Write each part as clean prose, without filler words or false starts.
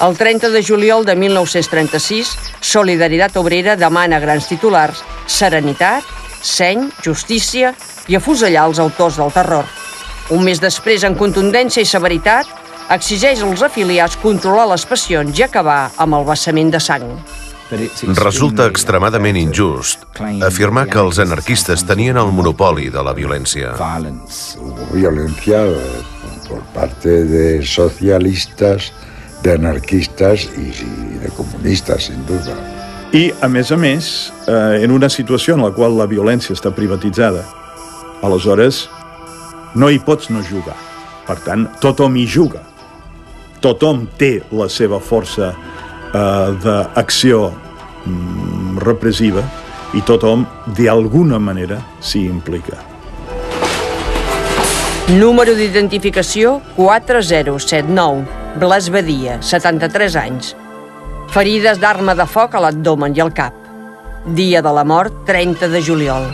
El 30 de juliol de 1936, Solidaritat Obrera demana grans titulars, serenitat, seny, justícia i afusellar els autors del terror. Un mes després, en contundència i severitat, exigeix als afiliats controlar les passions i acabar amb el vessament de sang. Resulta extremadament injust afirmar que els anarquistes tenien el monopoli de la violència. Violencia por parte de socialistas, de anarquistas y de comunistas, sin duda. I, a més, en una situació en la qual la violència està privatitzada, aleshores no hi pots no jugar. Per tant, tothom hi juga. Tothom té la seva força d'acció repressiva i tothom, d'alguna manera, s'hi implica. Número d'identificació 4079. Blas Badia, 73 anys. Ferides d'arma de foc a l'abdomen i al cap. Dia de la mort, 30 de juliol.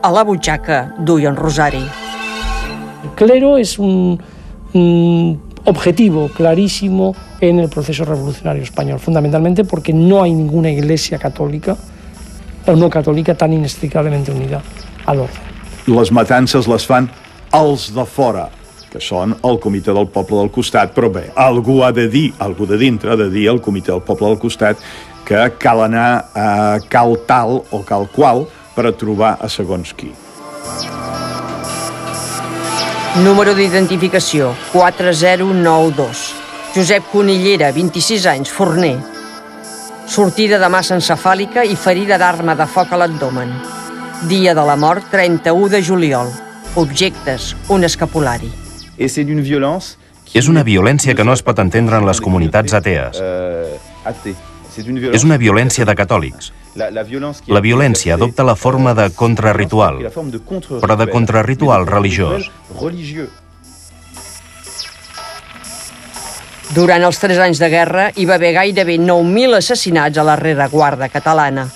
A la butxaca duia un rosari. El clero es un objetivo clarísimo en el proceso revolucionario español, fundamentalmente porque no hay ninguna iglesia católica o no católica tan inextricablemente unida al orden. Les matances les fan els de fora, que són el comitè del poble del costat, però bé, algú ha de dir, algú de dintre ha de dir al comitè del poble del costat que cal anar a cal tal o cal qual per a trobar a segons qui. Número d'identificació 4092. Josep Conillera, 26 anys, forner. Sortida de massa encefàlica i ferida d'arma de foc a l'abdomen. Dia de la mort, 31 de juliol. Objectes, un escapulari. És una violència que no es pot entendre en les comunitats atees. És una violència de catòlics. La violència adopta la forma de contrarritual, però de contrarritual religiós. Durant els 3 anys de guerra hi va haver gairebé 9.000 assassinats a la rereguarda catalana.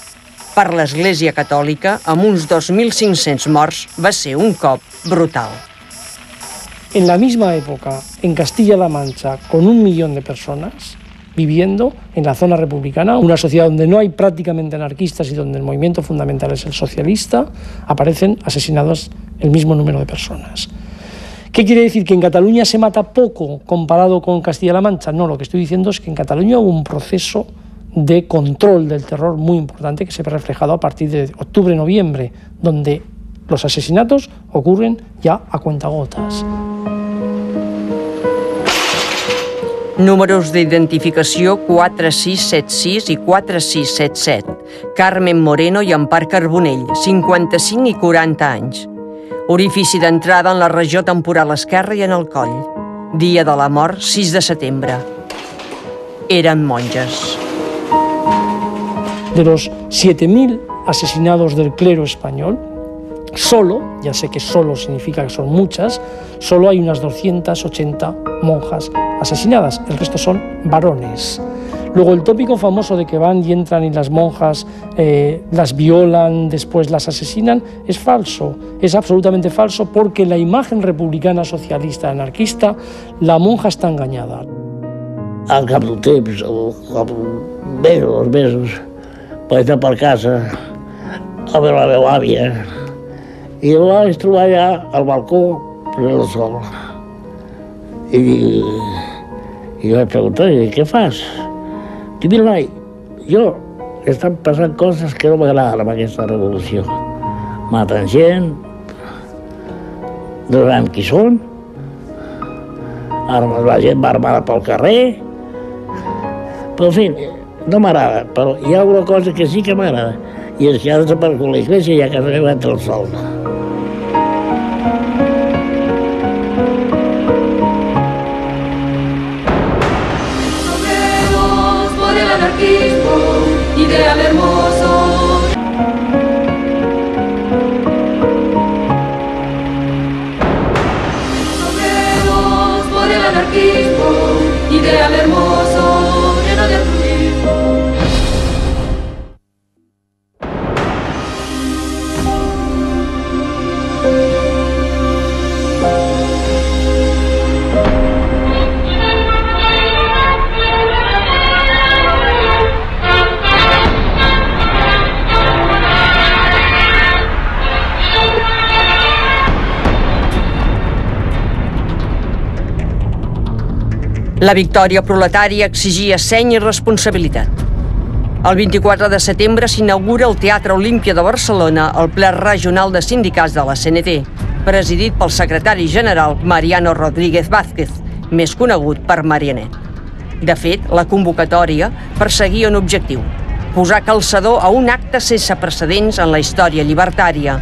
Per l'Església Catòlica, amb uns 2.500 morts, va ser un cop brutal. En la misma época, en Castilla-La Mancha, con 1 millón de personas viviendo en la zona republicana, una sociedad donde no hay prácticamente anarquistas y donde el movimiento fundamental es el socialista, aparecen asesinados el mismo número de personas. ¿Qué quiere decir? ¿Que en Cataluña se mata poco comparado con Castilla-La Mancha? No, lo que estoy diciendo es que en Cataluña hubo un proceso de control del terror muy importante que se ve reflejado a partir de octubre-noviembre, donde los asesinatos ocurren ya a cuentagotas. Números d'identificació 4676 i 4677. Carmen Moreno i Empar Carbonell, 55 i 40 anys. Orifici d'entrada en la regió temporal esquerra i en el coll. Dia de la mort, 6 de setembre. Eren monges. De los 7.000 asesinados del clero español, solo, ya sé que solo significa que son muchas, solo hay unas 280 monjas asesinadas, el resto son varones. Luego el tópico famoso de que van y entran y las monjas las violan, después las asesinan, es falso, es absolutamente falso, porque la imagen republicana, socialista, anarquista, la monja està enganyada. Al cap d'un temps, dos mesos, vaig anar per casa a veure la meva àvia i la vaig trobar allà al balcó prenent el sol. I vaig preguntar, què fas? Diu, mira, noi, jo estan passant coses que no m'agraden amb aquesta revolució. Maten gent, no sabem qui són, la gent va armada pel carrer, però en fi, no m'agrada, però hi ha una cosa que sí que m'agrada, i és que ha desaparegut l'església i a casa meva entra el sol. Ideal hermoso. Sobremos por el anarquismo, ideal hermoso, lleno de altruismo. La victòria proletària exigia seny i responsabilitat. El 24 de setembre s'inaugura al Teatre Olímpia de Barcelona el ple regional de sindicats de la CNT, presidit pel secretari general Mariano Rodríguez Vázquez, més conegut per Marianet. De fet, la convocatòria perseguia un objectiu: posar calçador a un acte sense precedents en la història llibertària,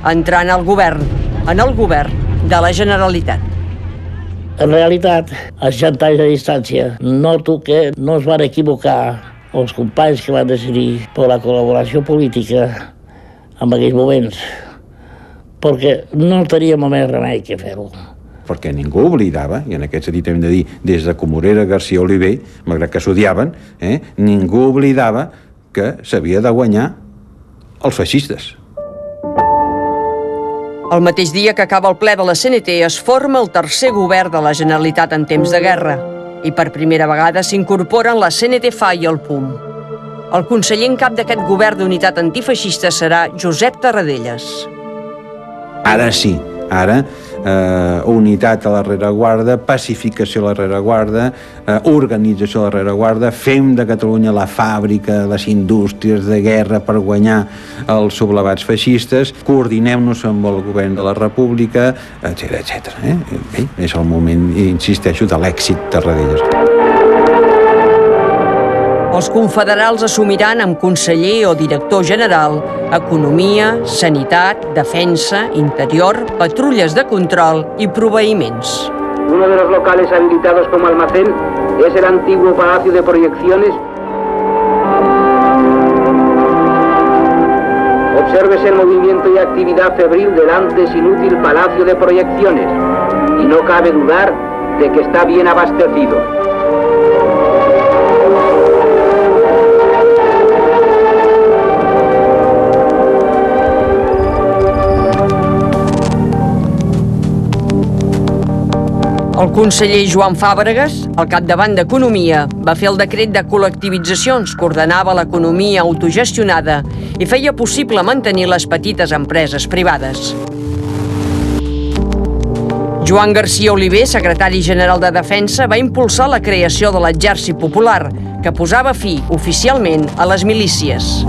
entrar en el govern de la Generalitat. En realitat, a 60 anys de distància, noto que no es van equivocar els companys que van decidir per la col·laboració política en aquells moments, perquè no teníem més remei que fer-ho. Perquè ningú oblidava, i en aquest sentit hem de dir des de Comorera, Garcia, Oliver, malgrat que s'odiaven, ningú oblidava que s'havia de guanyar els feixistes. El mateix dia que acaba el ple de la CNT es forma el tercer govern de la Generalitat en temps de guerra i per primera vegada s'incorporen la CNT-FAI i el PUM. El conseller en cap d'aquest govern d'unitat antifeixista serà Josep Tarradellas. Ara sí, ara unitat a la rereguarda, pacificació a la rereguarda, organització a la rereguarda, fem de Catalunya la fàbrica, les indústries de guerra per guanyar els sublevats feixistes, coordinem-nos amb el govern de la República, etc. Bé, és el moment, insisteixo, de l'èxit Tarradellas. Els confederals assumiran amb conseller o director general Economia, Sanitat, Defensa, Interior, patrulles de control y proveïments. Uno de los locales habilitados como almacén es el antiguo Palacio de Proyecciones. Obsérvese el movimiento y actividad febril del antes inútil Palacio de Proyecciones y no cabe dudar de que está bien abastecido. El conseller Joan Fàbregas, al capdavant d'Economia, va fer el decret de col·lectivitzacions que ordenava l'economia autogestionada i feia possible mantenir les petites empreses privades. Joan Garcia Oliver, secretari general de Defensa, va impulsar la creació de l'Exèrcit Popular, que posava fi oficialment a les milícies.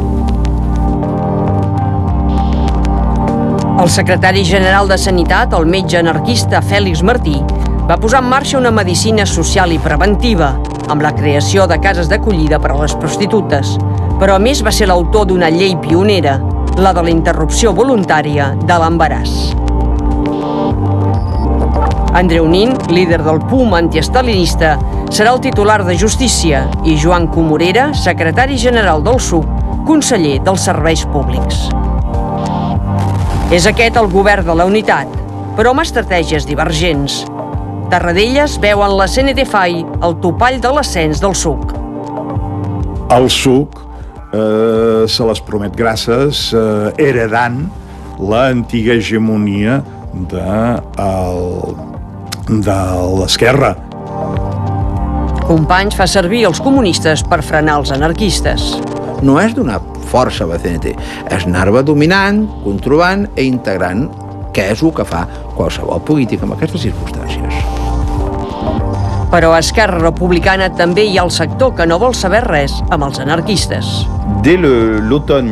El secretari general de Sanitat, el metge anarquista Fèlix Martí, va posar en marxa una medicina social i preventiva, amb la creació de cases d'acollida per a les prostitutes, però a més va ser l'autor d'una llei pionera, la de la interrupció voluntària de l'embaràs. Andreu Nin, líder del PUM antiestalinista, serà el titular de Justícia i Joan Comorera, secretari general del SUC, conseller dels Serveis Públics. És aquest el govern de la unitat, però amb estratègies divergents. Tarradellas veu en la CNT-FAI el topall de l'ascens del SUC. El SUC se les promet grasses heredant l'antiga hegemonia de l'esquerra. Companys fa servir els comunistes per frenar els anarquistes. No és donar força a la CNT, és anar-la dominant, controlant i integrant, que és el que fa qualsevol polític en aquestes circumstàncies. Però a Esquerra Republicana també hi ha el sector que no vol saber res amb els anarquistes. Dès l'automne